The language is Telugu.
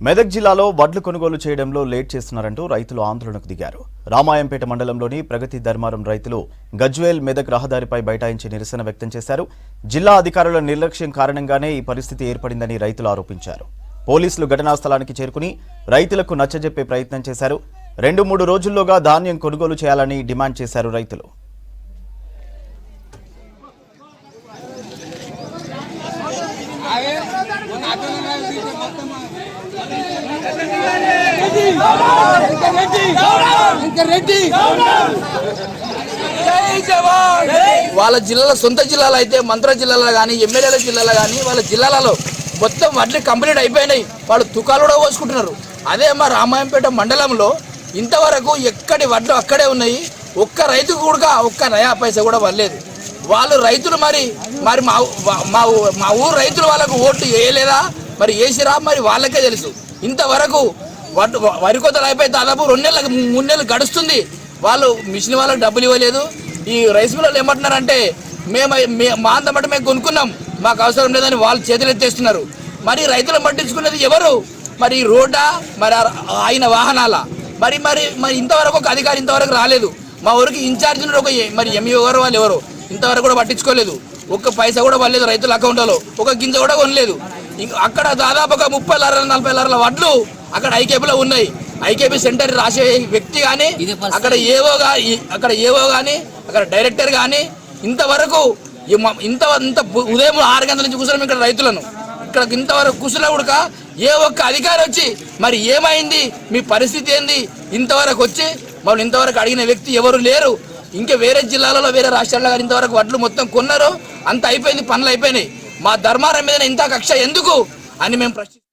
మెదక్ జిల్లాలో వడ్లు కొనుగోలు చేయడంలో లేట్ చేస్తున్నారంటూ రైతులు ఆందోళనకు దిగారు. రామాయంపేట మండలంలోని ప్రగతి ధర్మారం రైతులు గజ్వేల్ మెదక్ రహదారిపై బైఠాయించి నిరసన వ్యక్తం చేశారు. జిల్లా అధికారుల నిర్లక్ష్యం కారణంగానే ఈ పరిస్థితి ఏర్పడిందని రైతులు ఆరోపించారు. పోలీసులు ఘటనా స్థలానికి చేరుకుని రైతులకు నచ్చజెప్పే ప్రయత్నం చేశారు. 2-3 రోజుల్లోగా ధాన్యం కొనుగోలు చేయాలని డిమాండ్ చేశారు రైతులు. వాళ్ళ జిల్లాలో సొంత జిల్లాలో అయితే మంత్ర జిల్లాలో కానీ ఎమ్మెల్యేల జిల్లాలో కానీ వాళ్ళ జిల్లాలలో మొత్తం వడ్లు కంప్లీట్ అయిపోయినాయి. వాళ్ళు తుకాలు కూడా పోసుకుంటున్నారు. అదే మా రామాయంపేట మండలంలో ఇంతవరకు ఎక్కడి వడ్లు అక్కడే ఉన్నాయి. ఒక్క రైతుకు కూడా ఒక్క నయా పైసా కూడా పడలేదు. వాళ్ళు రైతులు మరి మా ఊరు రైతులు వాళ్ళకు ఓట్లు వేయలేదా, మరి వేసిరా, మరి వాళ్ళకే తెలుసు. ఇంతవరకు వరి కోతలు అయిపోయి దాదాపు 2 నెలలకు 3 నెలలు గడుస్తుంది. వాళ్ళు మిషన్ వాళ్ళకి డబ్బులు ఇవ్వలేదు. ఈ రైస్ మిల్లర్లు ఏమంటున్నారంటే మా అంత మటు మేము కొనుక్కున్నాం, మాకు అవసరం లేదని వాళ్ళు చేతులు ఎత్తేస్తున్నారు. మరి రైతులను పట్టించుకున్నది ఎవరు? మరి రోడ్డా, మరి ఆయన వాహనాల? మరి మరి మరి ఇంతవరకు ఒక అధికారి ఇంతవరకు రాలేదు. మా ఊరికి ఇన్ఛార్జీలు ఒక మరి ఎంఈఓ గారు వాళ్ళు ఎవరు ఇంతవరకు కూడా పట్టించుకోలేదు. ఒక్క పైసా కూడా పడలేదు రైతుల అకౌంట్లో, ఒక గింజ కూడా కొనలేదు. అక్కడ దాదాపు ఒక 30 లారీల 40 లారీల వడ్లు అక్కడ ఐకేపీలో ఉన్నాయి. ఐకేపీ సెంటర్ రాసే వ్యక్తి కానీ అక్కడ ఏవో కానీ అక్కడ డైరెక్టర్ కానీ ఇంతవరకు ఇంత ఉదయం 6 గంటల నుంచి కూర్చున్నాం ఇక్కడ రైతులను. ఇక్కడ ఇంతవరకు కూర్చున్నా కూడా ఏ ఒక్క అధికారి వచ్చి మరి ఏమైంది, మీ పరిస్థితి ఏంది, ఇంతవరకు వచ్చి మమ్మల్ని ఇంతవరకు అడిగిన వ్యక్తి ఎవరు లేరు. ఇంకా వేరే జిల్లాలలో వేరే రాష్ట్రాల్లో కానీ ఇంతవరకు వడ్లు మొత్తం కొన్నారు, అంత అయిపోయింది, పనులు అయిపోయినాయి. మా ధర్మారం మీద ఇంత కక్ష ఎందుకు అని మేము ప్రశ్నిస్తాం.